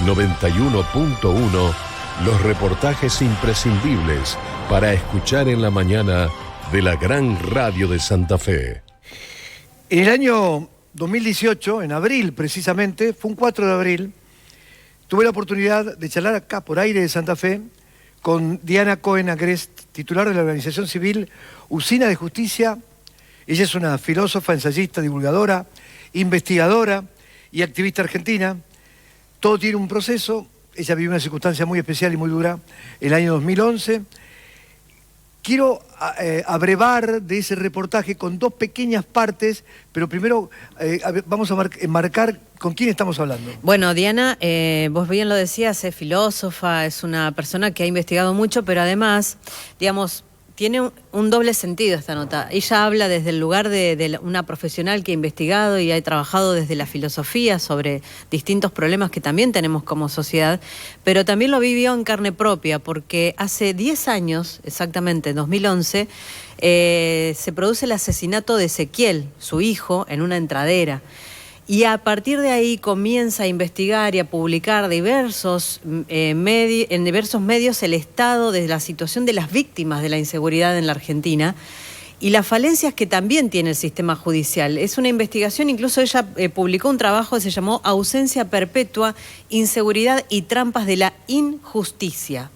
91.1, los reportajes imprescindibles para escuchar en la mañana de la gran radio de Santa Fe. En el año 2018, en abril precisamente, fue un 4 de abril, tuve la oportunidad de charlar acá por aire de Santa Fe con Diana Cohen Agrest, titular de la organización civil Usina de Justicia. Ella es una filósofa, ensayista, divulgadora, investigadora y activista argentina. Todo tiene un proceso. Ella vivió una circunstancia muy especial y muy dura el año 2011. Quiero abrevar de ese reportaje con dos pequeñas partes, pero primero vamos a enmarcar con quién estamos hablando. Bueno, Diana, vos bien lo decías, es filósofa, es una persona que ha investigado mucho, pero además, digamos, tiene un doble sentido esta nota. Ella habla desde el lugar de una profesional que ha investigado y ha trabajado desde la filosofía sobre distintos problemas que también tenemos como sociedad, pero también lo vivió en carne propia, porque hace 10 años, exactamente, en 2011, se produce el asesinato de Ezequiel, su hijo, en una entradera. Y a partir de ahí comienza a investigar y a publicar en diversos medios el estado de la situación de las víctimas de la inseguridad en la Argentina y las falencias que también tiene el sistema judicial. Es una investigación, incluso ella publicó un trabajo que se llamó Ausencia Perpetua, Inseguridad y Trampas de la Injusticia.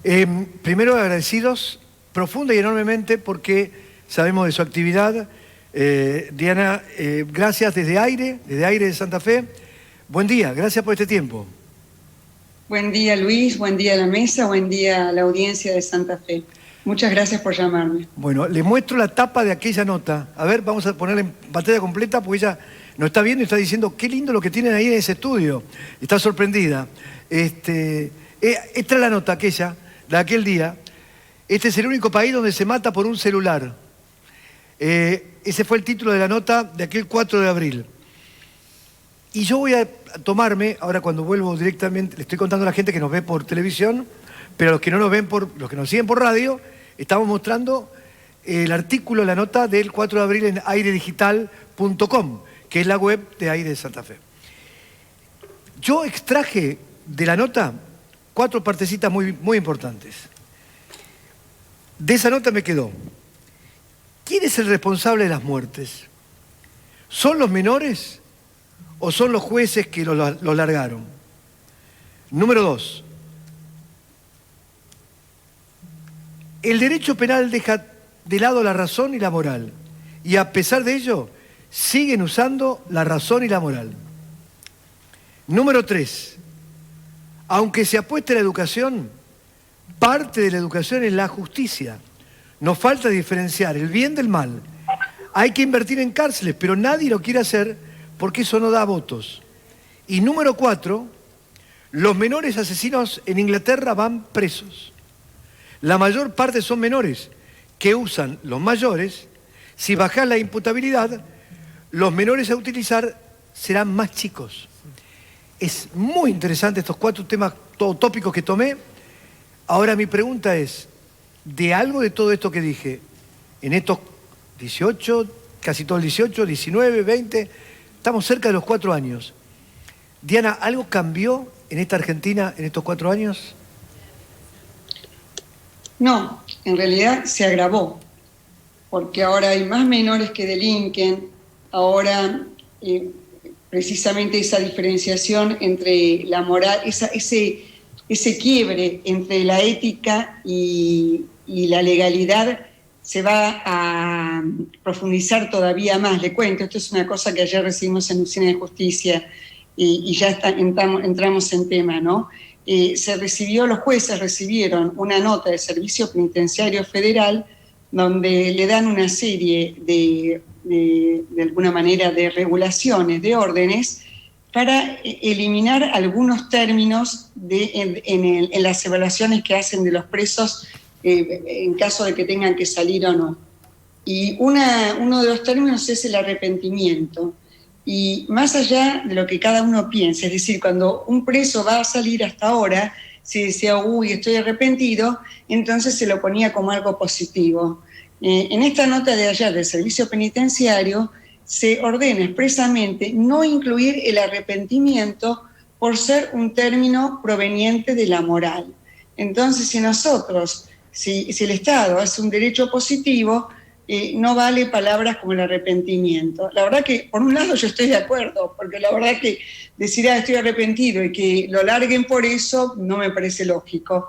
Primero agradecidos profunda y enormemente porque sabemos de su actividad. Diana, gracias desde aire de Santa Fe. Buen día, gracias por este tiempo. Buen día, Luis, buen día a la mesa, buen día a la audiencia de Santa Fe. Muchas gracias por llamarme. Bueno, les muestro la tapa de aquella nota. A ver, vamos a ponerla en pantalla completa porque ella nos está viendo y está diciendo qué lindo lo que tienen ahí en ese estudio. Está sorprendida. Esta es la nota aquella, de aquel día. Este es el único país donde se mata por un celular. Ese fue el título de la nota de aquel 4 de abril. Y yo voy a tomarme, ahora cuando vuelvo directamente, le estoy contando a la gente que nos ve por televisión, pero a los que no nos ven, los que nos siguen por radio, estamos mostrando el artículo, la nota del 4 de abril en airedigital.com, que es la web de Aire de Santa Fe. Yo extraje de la nota 4 partecitas muy importantes. De esa nota me quedó: ¿quién es el responsable de las muertes? ¿Son los menores o son los jueces que los largaron? Número 2. El derecho penal deja de lado la razón y la moral, y a pesar de ello, siguen usando la razón y la moral. Número 3. Aunque se apueste a la educación, parte de la educación es la justicia. Nos falta diferenciar el bien del mal. Hay que invertir en cárceles, pero nadie lo quiere hacer porque eso no da votos. Y número 4, los menores asesinos en Inglaterra van presos. La mayor parte son menores que usan los mayores. Si bajan la imputabilidad, los menores a utilizar serán más chicos. Es muy interesante estos 4 temas tópicos que tomé. Ahora mi pregunta es, de algo de todo esto que dije, en estos 18, casi todo el 18, 19, 20, estamos cerca de los 4 años. Diana, ¿algo cambió en esta Argentina en estos 4 años? No, en realidad se agravó, porque ahora hay más menores que delinquen, ahora precisamente esa diferenciación entre la moral, ese quiebre entre la ética y la legalidad se va a profundizar todavía más. Le cuento, esto es una cosa que ayer recibimos en Usina de Justicia y ya entramos en tema, ¿no? Los jueces recibieron una nota del Servicio Penitenciario Federal donde le dan una serie de alguna manera de regulaciones, de órdenes, para eliminar algunos términos en las evaluaciones que hacen de los presos en caso de que tengan que salir o no. Y uno de los términos es el arrepentimiento. Y más allá de lo que cada uno piense, es decir, cuando un preso va a salir hasta ahora, si decía, uy, estoy arrepentido, entonces se lo ponía como algo positivo. En esta nota de ayer del Servicio Penitenciario se ordena expresamente no incluir el arrepentimiento por ser un término proveniente de la moral. Entonces, si el Estado hace un derecho positivo, no vale palabras como el arrepentimiento. La verdad que, por un lado, yo estoy de acuerdo, porque la verdad que decir, estoy arrepentido y que lo larguen por eso, no me parece lógico.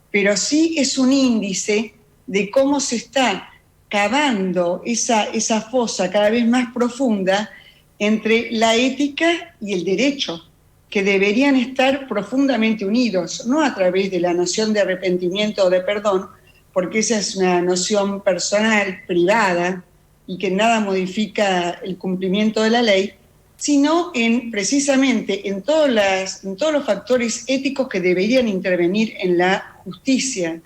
Pero sí es un índice de cómo se está cavando esa fosa cada vez más profunda entre la ética y el derecho, que deberían estar profundamente unidos, no a través de la noción de arrepentimiento o de perdón, porque esa es una noción personal, privada, y que nada modifica el cumplimiento de la ley, sino precisamente en todos los factores éticos que deberían intervenir en la justicia,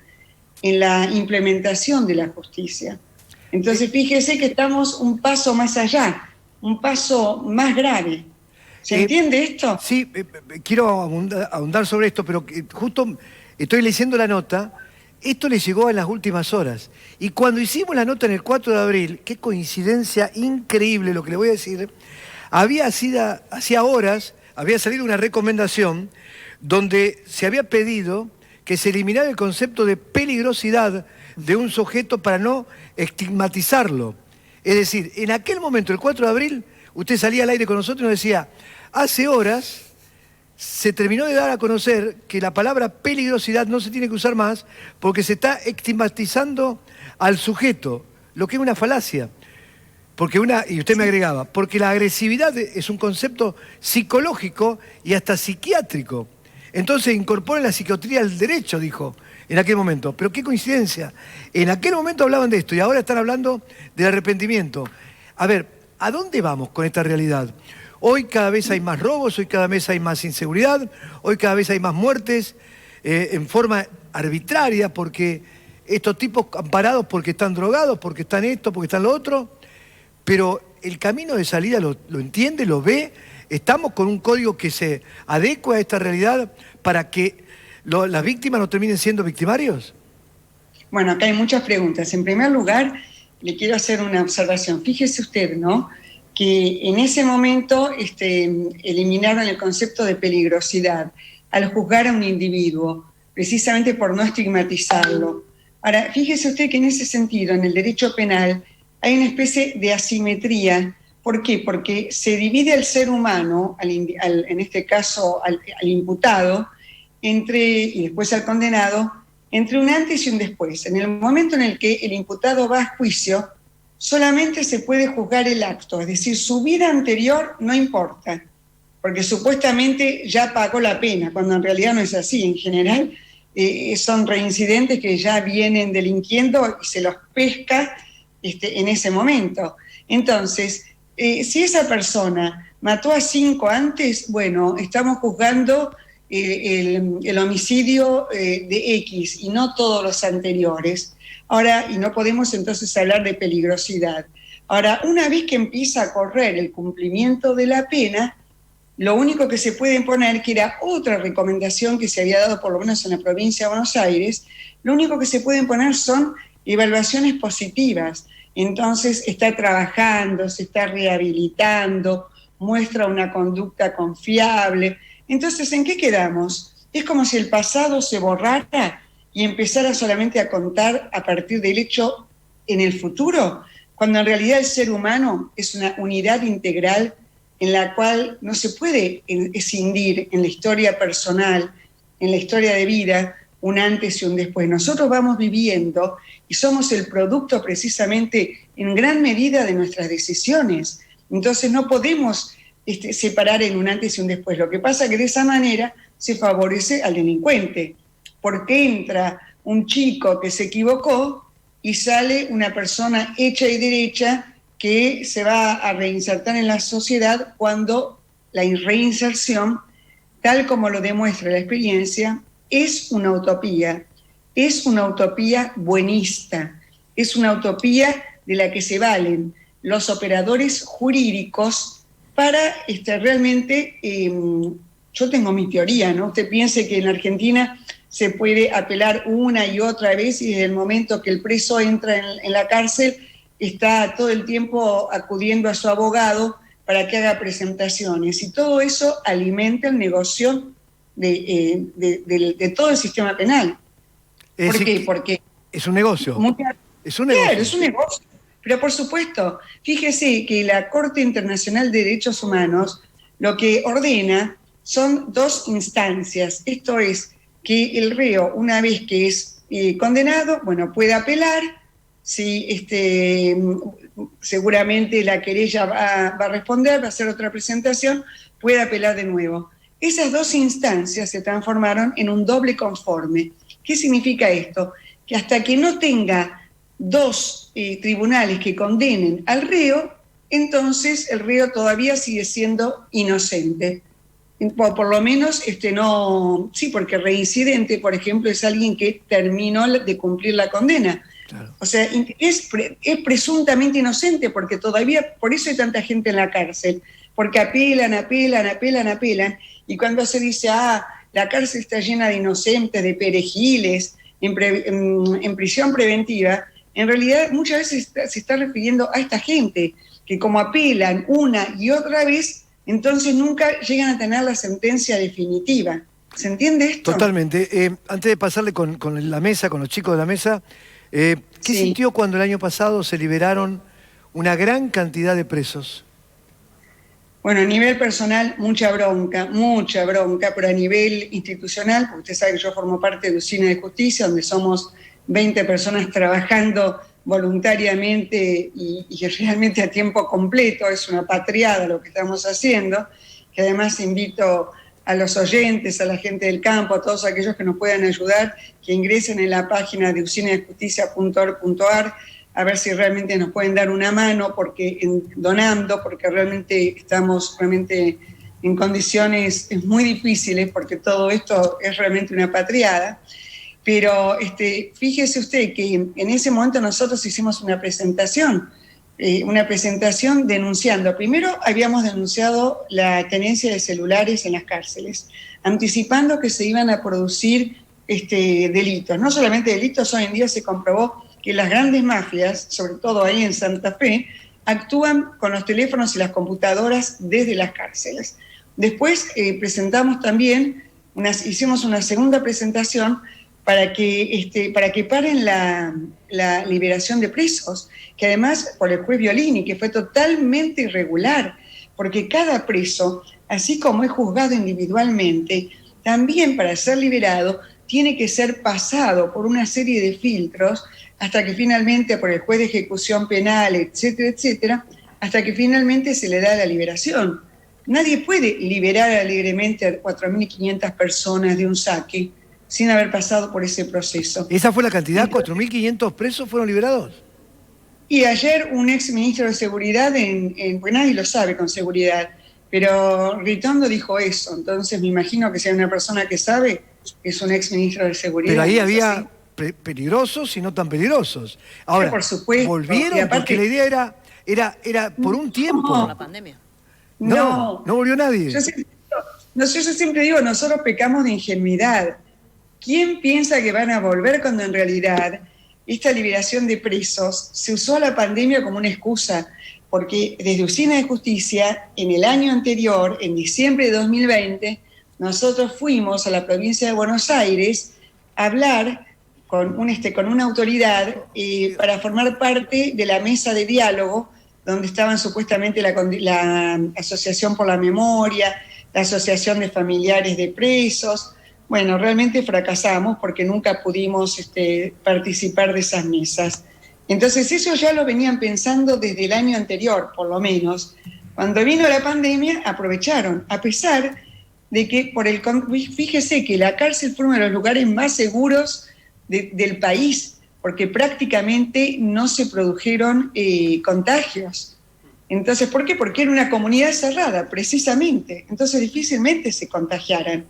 en la implementación de la justicia. Entonces, fíjese que estamos un paso más allá, un paso más grave. ¿Se entiende esto? Sí, quiero ahondar sobre esto, pero justo estoy leyendo la nota. Esto le llegó en las últimas horas. Y cuando hicimos la nota en el 4 de abril, qué coincidencia increíble lo que le voy a decir, hacía horas, había salido una recomendación donde se había pedido que se eliminara el concepto de peligrosidad de un sujeto para no estigmatizarlo. Es decir, en aquel momento, el 4 de abril, usted salía al aire con nosotros y nos decía, hace horas se terminó de dar a conocer que la palabra peligrosidad no se tiene que usar más porque se está estigmatizando al sujeto, lo que es una falacia. Y usted me agregaba, porque la agresividad es un concepto psicológico y hasta psiquiátrico. Entonces incorporen la psiquiatría al derecho, dijo en aquel momento. Pero qué coincidencia. En aquel momento hablaban de esto y ahora están hablando del arrepentimiento. A ver, ¿a dónde vamos con esta realidad? Hoy cada vez hay más robos, hoy cada vez hay más inseguridad, hoy cada vez hay más muertes en forma arbitraria porque estos tipos amparados porque están drogados, porque están esto, porque están lo otro, pero el camino de salida lo entiende, lo ve. Estamos con un código que se adecua a esta realidad para que las víctimas no terminen siendo victimarios. Bueno, acá hay muchas preguntas. En primer lugar, le quiero hacer una observación. Fíjese usted, ¿no?, que en ese momento eliminaron el concepto de peligrosidad al juzgar a un individuo, precisamente por no estigmatizarlo. Ahora, fíjese usted que en ese sentido, en el derecho penal, hay una especie de asimetría. ¿Por qué? Porque se divide al ser humano, en este caso al imputado, y después al condenado, entre un antes y un después. En el momento en el que el imputado va a juicio, solamente se puede juzgar el acto, es decir, su vida anterior no importa, porque supuestamente ya pagó la pena, cuando en realidad no es así. En general son reincidentes que ya vienen delinquiendo y se los pesca en ese momento. Entonces, si esa persona mató a 5 antes, bueno, estamos juzgando el homicidio de X y no todos los anteriores. Ahora, y no podemos entonces hablar de peligrosidad. Ahora, una vez que empieza a correr el cumplimiento de la pena, lo único que se puede imponer, que era otra recomendación que se había dado por lo menos en la provincia de Buenos Aires, lo único que se puede imponer son evaluaciones positivas. Entonces está trabajando, se está rehabilitando, muestra una conducta confiable. Entonces, ¿en qué quedamos? Es como si el pasado se borrara y empezara solamente a contar a partir del hecho en el futuro, cuando en realidad el ser humano es una unidad integral en la cual no se puede escindir en la historia personal, en la historia de vida, un antes y un después. Nosotros vamos viviendo y somos el producto precisamente en gran medida de nuestras decisiones. Entonces no podemos separar en un antes y un después. Lo que pasa es que de esa manera se favorece al delincuente, porque entra un chico que se equivocó y sale una persona hecha y derecha que se va a reinsertar en la sociedad, cuando la reinserción, tal como lo demuestra la experiencia, es una utopía buenista, es una utopía de la que se valen los operadores jurídicos para realmente, yo tengo mi teoría, ¿no? Usted piense que en Argentina se puede apelar una y otra vez, y desde el momento que el preso entra en la cárcel, está todo el tiempo acudiendo a su abogado para que haga presentaciones, y todo eso alimenta el negocio de todo el sistema penal. ¿Por qué? Porque es un negocio. Es un negocio. Claro, es un negocio. Pero por supuesto, fíjese que la Corte Internacional de Derechos Humanos lo que ordena son 2 instancias. Esto es que el reo, una vez que es condenado, bueno, puede apelar. Si seguramente la querella va a responder, va a hacer otra presentación, puede apelar de nuevo. Esas 2 instancias se transformaron en un doble conforme. ¿Qué significa esto? Que hasta que no tenga 2 tribunales que condenen al reo, entonces el reo todavía sigue siendo inocente. Por lo menos no, sí, porque reincidente, por ejemplo, es alguien que terminó de cumplir la condena. Claro. O sea, es presuntamente inocente, porque todavía, por eso hay tanta gente en la cárcel, porque apelan, y cuando se dice, la cárcel está llena de inocentes, de perejiles, en prisión preventiva, en realidad muchas veces se está refiriendo a esta gente, que como apelan una y otra vez, entonces nunca llegan a tener la sentencia definitiva. ¿Se entiende esto? Totalmente. Antes de pasarle con la mesa, con los chicos de la mesa, ¿qué sintió cuando el año pasado se liberaron una gran cantidad de presos? Bueno, a nivel personal, mucha bronca, pero a nivel institucional, porque usted sabe que yo formo parte de Usina de Justicia, donde somos 20 personas trabajando voluntariamente y realmente a tiempo completo, es una patriada lo que estamos haciendo, que además invito a los oyentes, a la gente del campo, a todos aquellos que nos puedan ayudar, que ingresen en la página de usinadejusticia.org.ar a ver si realmente nos pueden dar una mano donando, porque realmente estamos en condiciones muy difíciles, porque todo esto es realmente una patriada. Pero fíjese usted que en ese momento nosotros hicimos una presentación denunciando. Primero habíamos denunciado la tenencia de celulares en las cárceles, anticipando que se iban a producir delitos. No solamente delitos, hoy en día se comprobó que las grandes mafias, sobre todo ahí en Santa Fe, actúan con los teléfonos y las computadoras desde las cárceles. Después presentamos también, hicimos una segunda presentación para que paren la liberación de presos, que además por el juez Violini, que fue totalmente irregular, porque cada preso, así como es juzgado individualmente, también para ser liberado tiene que ser pasado por una serie de filtros hasta que finalmente, por el juez de ejecución penal, etcétera, etcétera, hasta que finalmente se le da la liberación. Nadie puede liberar alegremente a 4.500 personas de un saque sin haber pasado por ese proceso. ¿Esa fue la cantidad? ¿4.500 presos fueron liberados? Y ayer un ex ministro de Seguridad, pues nadie lo sabe con seguridad, pero Ritondo dijo eso, entonces me imagino que sea una persona que sabe, es un ex ministro de Seguridad. Pero ahí había peligrosos y no tan peligrosos. Ahora, sí, por supuesto. ¿volvieron? Aparte, porque la idea era por un tiempo. Por la pandemia. No volvió nadie. Yo siempre digo, nosotros pecamos de ingenuidad. ¿Quién piensa que van a volver cuando en realidad esta liberación de presos se usó a la pandemia como una excusa? Porque desde Usina de Justicia, en el año anterior, en diciembre de 2020, nosotros fuimos a la provincia de Buenos Aires a hablar con una autoridad para formar parte de la mesa de diálogo, donde estaban supuestamente la Asociación por la Memoria, la Asociación de Familiares de Presos. Bueno, realmente fracasamos porque nunca pudimos participar de esas mesas. Entonces eso ya lo venían pensando desde el año anterior, por lo menos. Cuando vino la pandemia, aprovecharon, a pesar de que, fíjese que la cárcel fue uno de los lugares más seguros del país, porque prácticamente no se produjeron contagios. Entonces, ¿por qué? Porque era una comunidad cerrada, precisamente. Entonces difícilmente se contagiaran.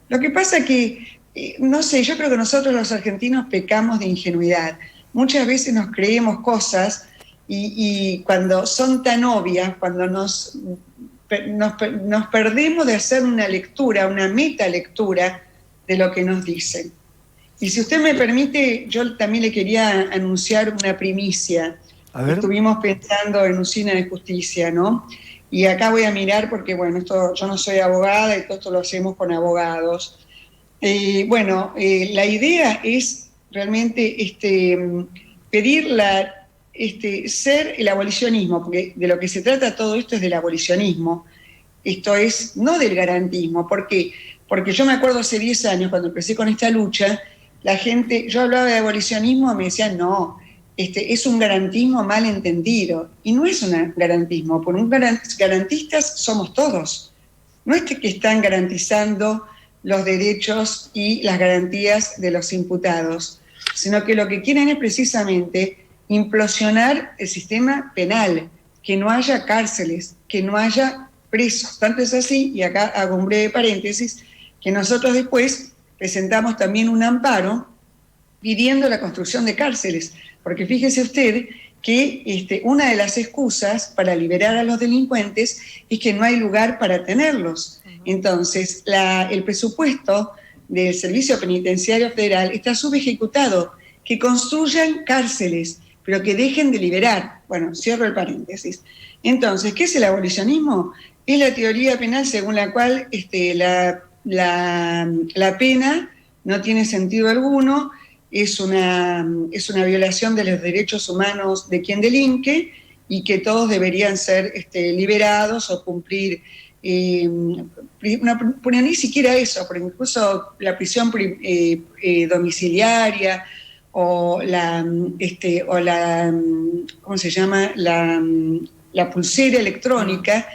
Lo que pasa que, no sé, yo creo que nosotros los argentinos pecamos de ingenuidad. Muchas veces nos creemos cosas y cuando son tan obvias, cuando nos perdemos de hacer una lectura, una metalectura de lo que nos dicen. Y si usted me permite, yo también le quería anunciar una primicia. Estuvimos pensando en Usina de Justicia, ¿no? y acá voy a mirar porque, bueno, esto, yo no soy abogada y todo esto lo hacemos con abogados. La idea es realmente pedir ser el abolicionismo, porque de lo que se trata todo esto es del abolicionismo. Esto es no del garantismo. ¿Por qué? Porque yo me acuerdo hace 10 años, cuando empecé con esta lucha, la gente, yo hablaba de abolicionismo, me decían, no, es un garantismo mal entendido. Y no es un garantismo, porque garantistas somos todos. No es que están garantizando los derechos y las garantías de los imputados, sino que lo que quieren es precisamente implosionar el sistema penal, que no haya cárceles, que no haya presos. Tanto es así, y acá hago un breve paréntesis, que nosotros después presentamos también un amparo pidiendo la construcción de cárceles, porque fíjese usted que una de las excusas para liberar a los delincuentes es que no hay lugar para tenerlos. Entonces, el presupuesto del Servicio Penitenciario Federal está subejecutado, que construyan cárceles, pero que dejen de liberar. Bueno, cierro el paréntesis. Entonces, ¿qué es el abolicionismo? Es la teoría penal según la cual la pena no tiene sentido alguno, es una violación de los derechos humanos de quien delinque y que todos deberían ser liberados o cumplir, ni siquiera eso, pero incluso la prisión domiciliaria o ¿cómo se llama? La pulsera electrónica,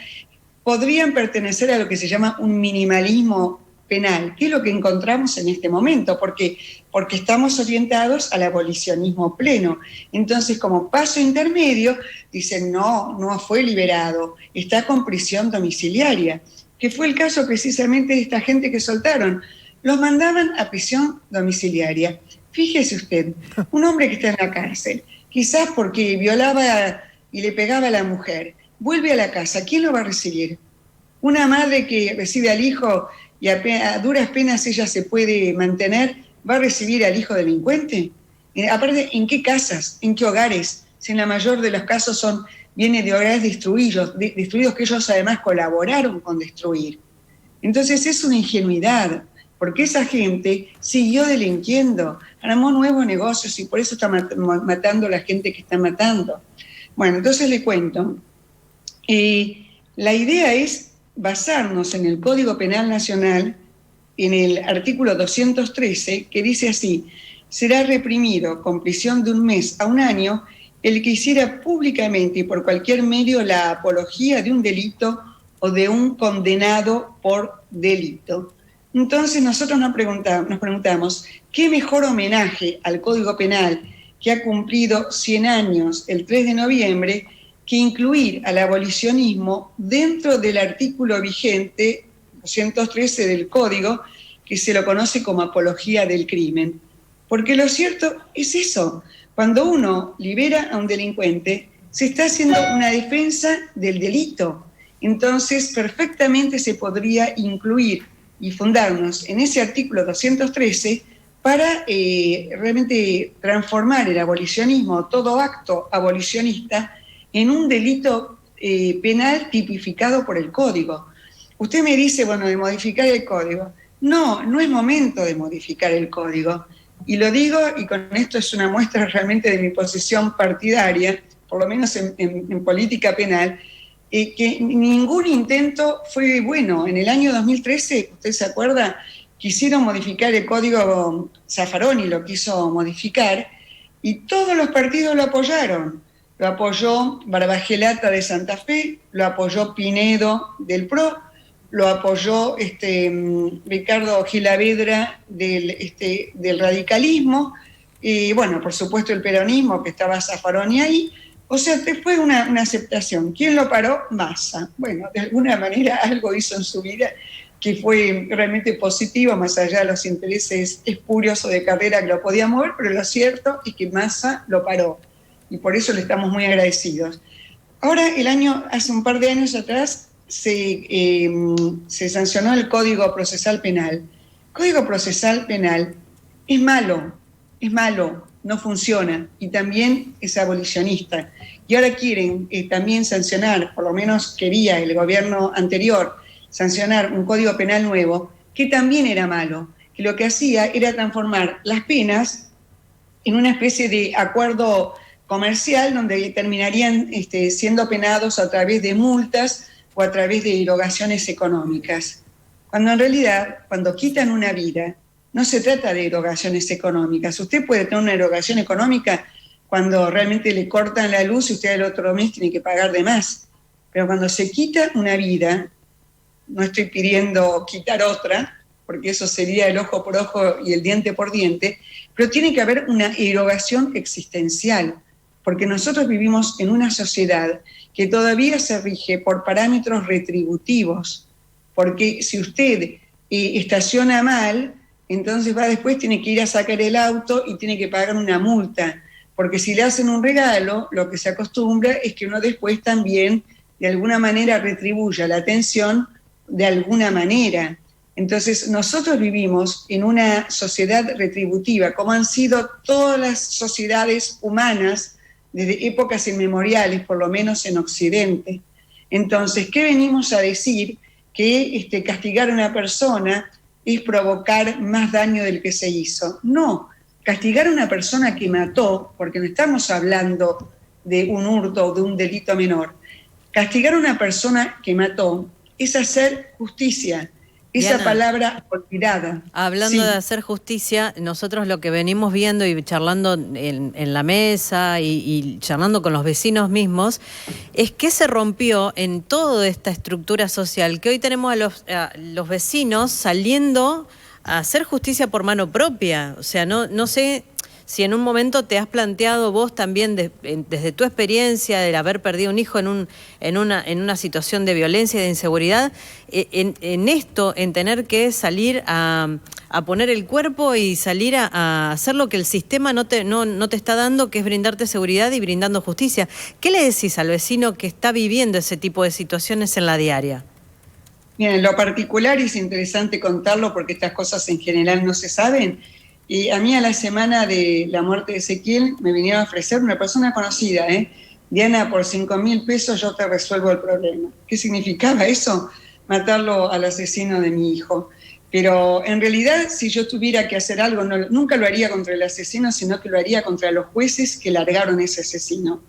podrían pertenecer a lo que se llama un minimalismo penal, que es lo que encontramos en este momento, porque estamos orientados al abolicionismo pleno. Entonces, como paso intermedio, dicen, no fue liberado, está con prisión domiciliaria, que fue el caso precisamente de esta gente que soltaron. Los mandaban a prisión domiciliaria. Fíjese usted, un hombre que está en la cárcel, quizás porque violaba y le pegaba a la mujer, vuelve a la casa, ¿quién lo va a recibir? Una madre que recibe al hijo y a duras penas ella se puede mantener, ¿va a recibir al hijo delincuente? Aparte, ¿en qué casas? ¿En qué hogares? Si en la mayor de los casos viene de hogares destruidos que ellos además colaboraron con destruir. Entonces es una ingenuidad, porque esa gente siguió delinquiendo, armó nuevos negocios y por eso está matando a la gente que está matando. Bueno, entonces le cuento. La idea es basarnos en el Código Penal Nacional, en el artículo 213, que dice así: será reprimido con prisión de 1 mes a 1 año el que hiciera públicamente y por cualquier medio la apología de un delito o de un condenado por delito. Entonces nosotros nos preguntamos, ¿qué mejor homenaje al Código Penal, que ha cumplido 100 años el 3 de noviembre, que incluir al abolicionismo dentro del artículo vigente 213 del Código, que se lo conoce como apología del crimen? Porque lo cierto es eso, cuando uno libera a un delincuente, se está haciendo una defensa del delito. Entonces, perfectamente se podría incluir y fundarnos en ese artículo 213 para realmente transformar el abolicionismo, todo acto abolicionista, en un delito penal tipificado por el Código. Usted me dice, bueno, de modificar el Código. No es momento de modificar el Código. Y lo digo, y con esto es una muestra realmente de mi posición partidaria, por lo menos en política penal, que ningún intento fue bueno. En el año 2013, ¿usted se acuerda? Quisieron modificar el Código, Zaffaroni lo quiso modificar, y todos los partidos lo apoyaron. Lo apoyó Barbagelata de Santa Fe, lo apoyó Pinedo del PRO, lo apoyó Ricardo Gilavedra del radicalismo, y bueno, por supuesto el peronismo, que estaba Zaffaroni ahí. O sea, fue una aceptación. ¿Quién lo paró? Massa. Bueno, de alguna manera algo hizo en su vida que fue realmente positivo, más allá de los intereses espurios o de carrera que lo podía mover, pero lo cierto es que Massa lo paró. Y por eso le estamos muy agradecidos. Ahora, hace un par de años atrás, se sancionó el Código Procesal Penal. El Código Procesal Penal es malo, no funciona y también es abolicionista. Y ahora quieren también sancionar, por lo menos quería el gobierno anterior, sancionar un código penal nuevo, que también era malo, que lo que hacía era transformar las penas en una especie de acuerdo comercial donde terminarían siendo penados a través de multas o a través de erogaciones económicas. Cuando en realidad, cuando quitan una vida, no se trata de erogaciones económicas. Usted puede tener una erogación económica cuando realmente le cortan la luz y usted el otro mes tiene que pagar de más. Pero cuando se quita una vida, no estoy pidiendo quitar otra, porque eso sería el ojo por ojo y el diente por diente, pero tiene que haber una erogación existencial, porque nosotros vivimos en una sociedad que todavía se rige por parámetros retributivos, porque si usted estaciona mal, entonces después tiene que ir a sacar el auto y tiene que pagar una multa, porque si le hacen un regalo, lo que se acostumbra es que uno después también de alguna manera retribuya la atención de alguna manera. Entonces nosotros vivimos en una sociedad retributiva, como han sido todas las sociedades humanas desde épocas inmemoriales, por lo menos en Occidente. Entonces, ¿qué venimos a decir? Que castigar a una persona es provocar más daño del que se hizo. No, castigar a una persona que mató, porque no estamos hablando de un hurto o de un delito menor, castigar a una persona que mató es hacer justicia. Esa Diana, palabra olvidada. Hablando Sí. de hacer justicia, nosotros lo que venimos viendo y charlando en la mesa y charlando con los vecinos mismos, es que se rompió en toda esta estructura social, que hoy tenemos a los vecinos saliendo a hacer justicia por mano propia. O sea, no sé si en un momento te has planteado vos también desde tu experiencia de haber perdido un hijo en una situación de violencia y de inseguridad, en tener que salir a poner el cuerpo y salir a hacer lo que el sistema no te está dando, que es brindarte seguridad y brindando justicia. ¿Qué le decís al vecino que está viviendo ese tipo de situaciones en la diaria? Bien, en lo particular es interesante contarlo porque estas cosas en general no se saben. Y a mí a la semana de la muerte de Ezequiel me vinieron a ofrecer una persona conocida, Diana, por 5.000 pesos yo te resuelvo el problema. ¿Qué significaba eso? Matarlo al asesino de mi hijo. Pero en realidad, si yo tuviera que hacer algo, nunca lo haría contra el asesino, sino que lo haría contra los jueces que largaron ese asesino.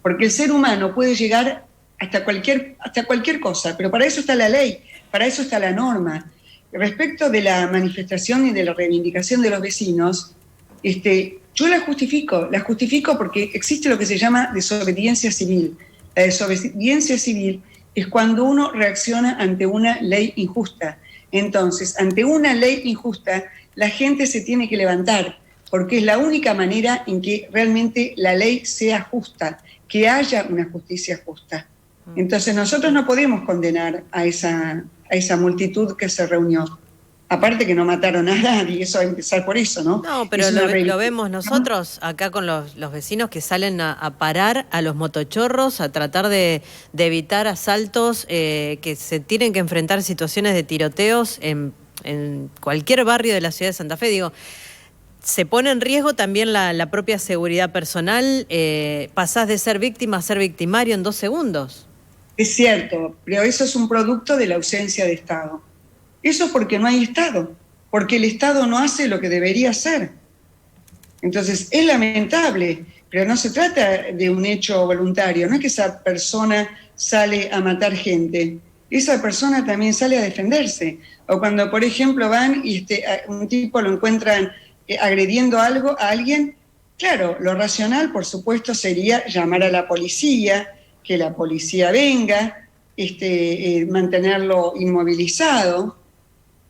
Porque el ser humano puede llegar hasta cualquier cosa, pero para eso está la ley, para eso está la norma. Respecto de la manifestación y de la reivindicación de los vecinos, yo la justifico porque existe lo que se llama desobediencia civil. La desobediencia civil es cuando uno reacciona ante una ley injusta. Entonces, ante una ley injusta, la gente se tiene que levantar, porque es la única manera en que realmente la ley sea justa, que haya una justicia justa. Entonces, nosotros no podemos condenar a esa multitud que se reunió. Aparte que no mataron a nadie, eso va a empezar por eso, ¿no? No, pero lo vemos nosotros acá con los vecinos que salen a parar a los motochorros, a tratar de evitar asaltos, que se tienen que enfrentar situaciones de tiroteos en cualquier barrio de la ciudad de Santa Fe. Digo, se pone en riesgo también la propia seguridad personal, pasás de ser víctima a ser victimario en 2 segundos. Es cierto, pero eso es un producto de la ausencia de Estado. Eso porque no hay Estado, porque el Estado no hace lo que debería hacer. Entonces, es lamentable, pero no se trata de un hecho voluntario, no es que esa persona sale a matar gente, esa persona también sale a defenderse. O cuando, por ejemplo, van y un tipo lo encuentran agrediendo a alguien, claro, lo racional, por supuesto, sería llamar a la policía, que la policía venga, mantenerlo inmovilizado,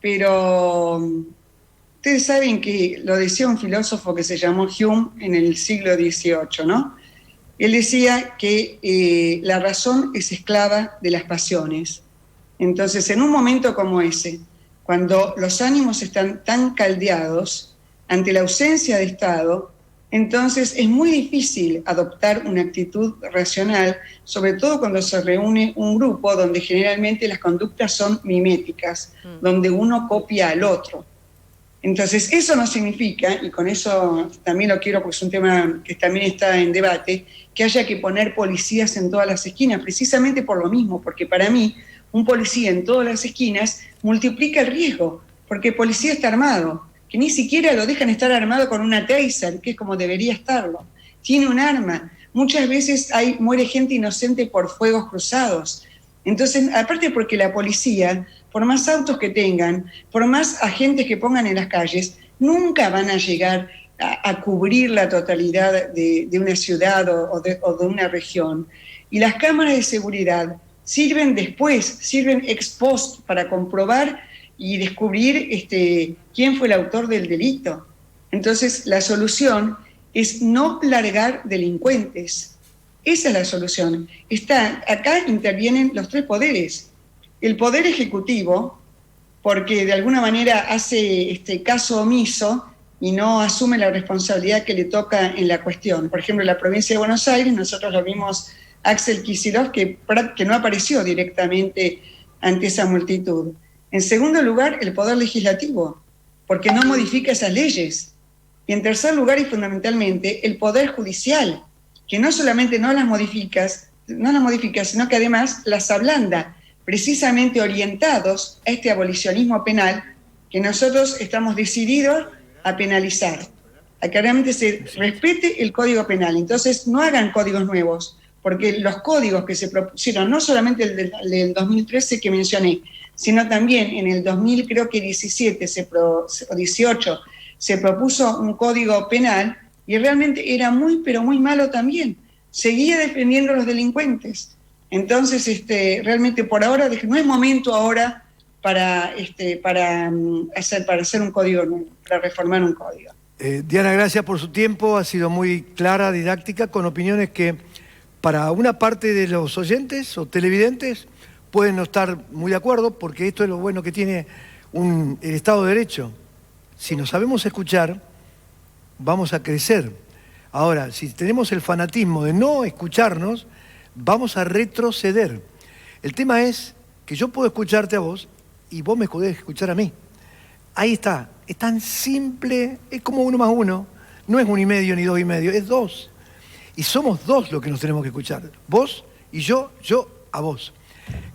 pero ustedes saben que lo decía un filósofo que se llamó Hume en el siglo XVIII, ¿no? Él decía que la razón es esclava de las pasiones. Entonces, en un momento como ese, cuando los ánimos están tan caldeados, ante la ausencia de Estado, entonces es muy difícil adoptar una actitud racional, sobre todo cuando se reúne un grupo donde generalmente las conductas son miméticas, donde uno copia al otro. Entonces, eso no significa, y con eso también lo quiero porque es un tema que también está en debate, que haya que poner policías en todas las esquinas, precisamente por lo mismo, porque para mí un policía en todas las esquinas multiplica el riesgo, porque el policía está armado, que ni siquiera lo dejan estar armado con una taser, que es como debería estarlo. Tiene un arma. Muchas veces muere gente inocente por fuegos cruzados. Entonces, aparte porque la policía, por más autos que tengan, por más agentes que pongan en las calles, nunca van a llegar a cubrir la totalidad de una ciudad o de una región. Y las cámaras de seguridad sirven después, sirven ex post para comprobar y descubrir quién fue el autor del delito. Entonces, la solución es no largar delincuentes. Esa es la solución. Acá intervienen los tres poderes. El poder ejecutivo, porque de alguna manera hace caso omiso y no asume la responsabilidad que le toca en la cuestión. Por ejemplo, en la provincia de Buenos Aires, nosotros lo vimos Axel Kicillof, que no apareció directamente ante esa multitud. En segundo lugar, el poder legislativo, porque no modifica esas leyes. Y en tercer lugar, y fundamentalmente, el poder judicial, que no solamente no las modifica, sino que además las ablanda, precisamente orientados a este abolicionismo penal que nosotros estamos decididos a penalizar, a que realmente se respete el Código Penal. Entonces, no hagan códigos nuevos, porque los códigos que se propusieron, no solamente el del 2013 que mencioné, sino también en el 2017 o 18 se propuso un código penal y realmente era muy, pero muy malo también. Seguía defendiendo a los delincuentes. Entonces, realmente por ahora, no es momento ahora para hacer un código nuevo, para reformar un código. Diana, gracias por su tiempo, ha sido muy clara, didáctica, con opiniones que para una parte de los oyentes o televidentes pueden no estar muy de acuerdo, porque esto es lo bueno que tiene el Estado de Derecho. Si nos sabemos escuchar, vamos a crecer. Ahora, si tenemos el fanatismo de no escucharnos, vamos a retroceder. El tema es que yo puedo escucharte a vos y vos me podés escuchar a mí. Ahí está, es tan simple, es como 1 más 1, no es 1,5 ni 2,5, es 2. Y somos 2 los que nos tenemos que escuchar, vos y yo a vos.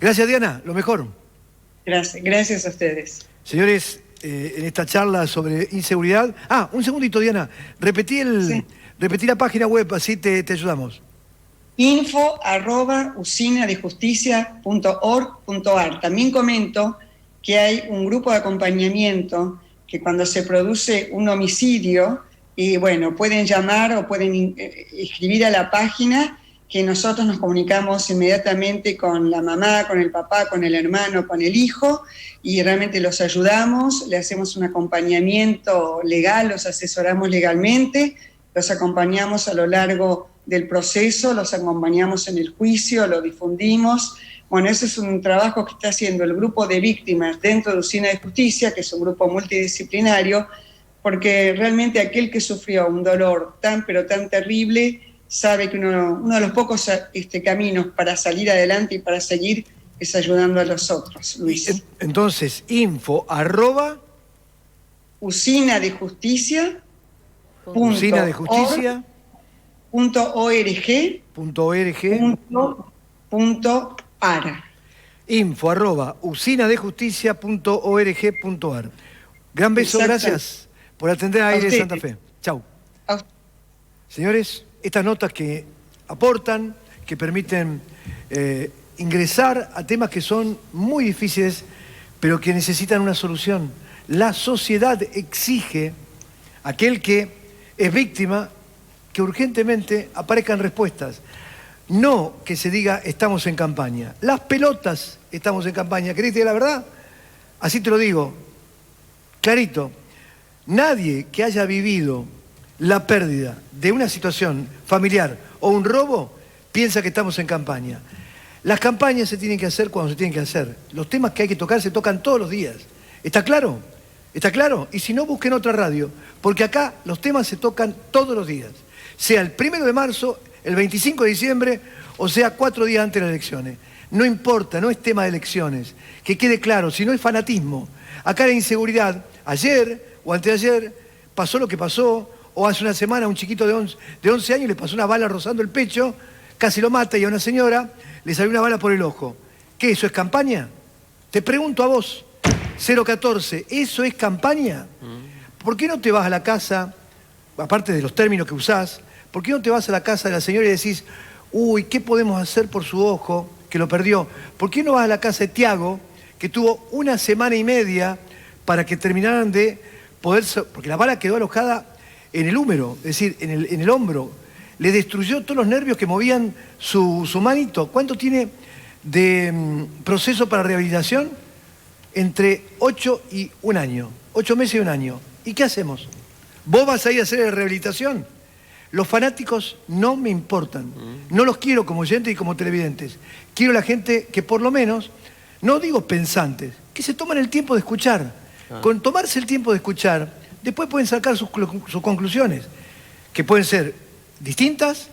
Gracias, Diana, lo mejor. Gracias a ustedes. Señores, en esta charla sobre inseguridad... un segundito, Diana, repetí la página web, así te ayudamos. info@usinadejusticia.org.ar. También comento que hay un grupo de acompañamiento que cuando se produce un homicidio, pueden llamar o pueden escribir a la página, que nosotros nos comunicamos inmediatamente con la mamá, con el papá, con el hermano, con el hijo, y realmente los ayudamos, le hacemos un acompañamiento legal, los asesoramos legalmente, los acompañamos a lo largo del proceso, los acompañamos en el juicio, lo difundimos. Bueno, ese es un trabajo que está haciendo el grupo de víctimas dentro de Usina de Justicia, que es un grupo multidisciplinario, porque realmente aquel que sufrió un dolor tan terrible sabe que uno de los pocos caminos para salir adelante y para seguir es ayudando a los otros, Luis. Entonces, usinadejusticia.org.ar. info@usinadejusticia.org.ar. Gran beso, gracias por atender a Aire de Santa Fe. Chau. Señores, estas notas que aportan, que permiten ingresar a temas que son muy difíciles, pero que necesitan una solución. La sociedad exige a aquel que es víctima que urgentemente aparezcan respuestas. No que se diga estamos en campaña. Las pelotas estamos en campaña. ¿Querés que diga la verdad? Así te lo digo, clarito. Nadie que haya vivido la pérdida de una situación familiar o un robo piensa que estamos en campaña. Las campañas se tienen que hacer cuando se tienen que hacer. Los temas que hay que tocar se tocan todos los días. ¿Está claro? ¿Está claro? Y si no, busquen otra radio, porque acá los temas se tocan todos los días. Sea el 1 de marzo, el 25 de diciembre, o sea 4 días antes de las elecciones. No importa, no es tema de elecciones. Que quede claro, si no es fanatismo. Acá la inseguridad, ayer o antes de ayer pasó lo que pasó, o hace una semana un chiquito de 11 años le pasó una bala rozando el pecho, casi lo mata, y a una señora le salió una bala por el ojo. ¿Qué, eso es campaña? Te pregunto a vos, 014, ¿eso es campaña? ¿Por qué no te vas a la casa, aparte de los términos que usás, por qué no te vas a la casa de la señora y decís, uy, ¿qué podemos hacer por su ojo, que lo perdió? ¿Por qué no vas a la casa de Tiago, que tuvo 1 semana y media para que terminaran de poder... Porque la bala quedó alojada en el húmero, es decir, en el hombro. Le destruyó todos los nervios que movían su manito. ¿Cuánto tiene de proceso para rehabilitación? Entre 8 y 1 año. 8 meses y 1 año. ¿Y qué hacemos? ¿Vos vas a ir a hacer la rehabilitación? Los fanáticos no me importan. No los quiero como oyentes y como televidentes. Quiero la gente que por lo menos, no digo pensantes, que se toman el tiempo de escuchar. Con tomarse el tiempo de escuchar, después pueden sacar sus conclusiones, que pueden ser distintas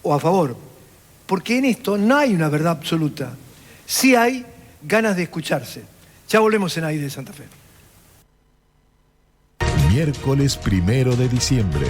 o a favor. Porque en esto no hay una verdad absoluta. Sí hay ganas de escucharse. Ya volvemos en Aire de Santa Fe. Miércoles 1 de diciembre.